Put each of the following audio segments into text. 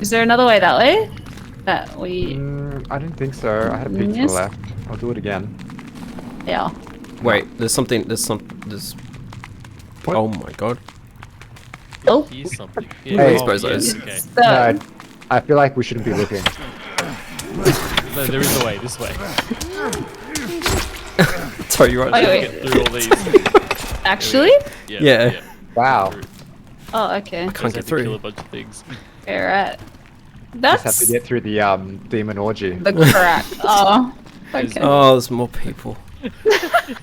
Is there another way that way? That we... I don't think so. I had a peek to the Yes. left. I'll do it again. Yeah. Wait, there's. What? Oh my god. Oh. Here's something. Hey. Expose those. Okay. So, No, I feel like we shouldn't be looking. No, there is a way. This way. Sorry, you're right. Wait, Get through all these. actually? Yeah. Wow. Oh, okay. Can't get Kill a through. bunch of things. Alright. Just have That's to get through the demon orgy. the crack. Oh. Okay. Oh, there's more people.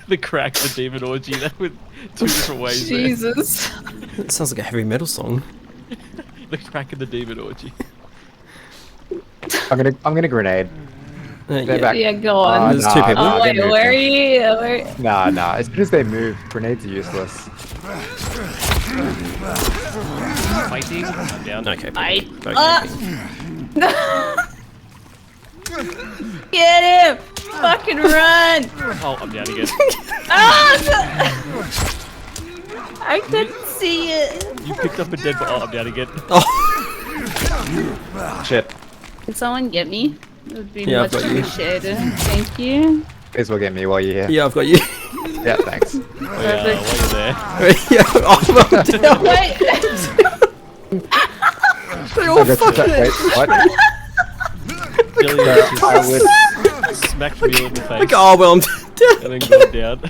The crack, the demon orgy. That would two different ways. there. Jesus. It sounds like a heavy metal song. The crack and the demon orgy. I'm gonna grenade. They're Yeah. back. Yeah, go on. There's two people. Oh, they're wait, moving. where are you? Where... Nah. As soon as they move, grenades are useless. Fighting. I'm down. Okay. I... Okay. Get him! Fucking run! Oh, I'm down again. Ah! I couldn't see it. You picked up a dead body. Oh, I'm down again. Shit. Can someone get me? It would be Yeah, I've much got you. appreciated. Thank you. May as well get me while you're here. Yeah, I've got you. Yeah, thanks. Oh, yeah, while you're there. Yeah. Oh, well done. Wait! They all fucking. Wait, what? Billy I would just smacked me in the face. Oh well, I'm dead. And then go down.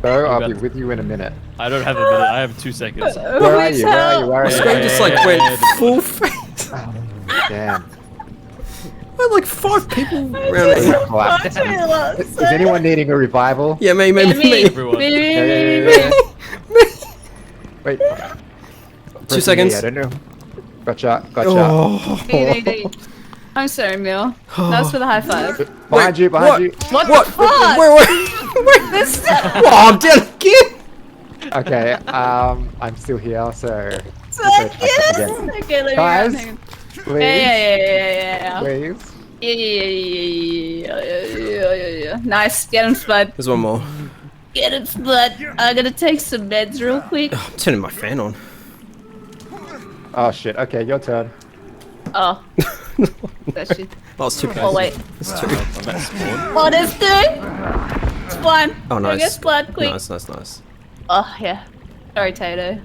go. I'll be with you in a minute. I don't have a minute. I have 2 seconds. Where are you? Where are you? Where are My you? screen just like went Yeah. full face. Oh, damn. There were like 5 people around It's here. collapsed. Is anyone needing a revival? Yeah, me. Me. Everyone. Yeah. Wait. 2 seconds. I don't know. Gotcha. Oh. I'm sorry, Mil. That was for the high five. Behind you. what? What What? the fuck? Wait. This Oh, I'm dead again. Okay. I'm still here. So. yes! Okay, let me Guys, run. Hang on. Please. Yeah. Please. Yeah. Nice. Get him, Spud. There's one more. Get him, Spud. I'm gonna take some meds real quick. I'm turning my fan on. Oh shit. Okay, your turn. Oh. That shit. Oh, it's 2 Oh, wait. It's 2. I'm at spawn. Oh, there's two! Spawn. Oh, nice. Get Spud, quick. Nice. Oh, yeah. Sorry, Tato.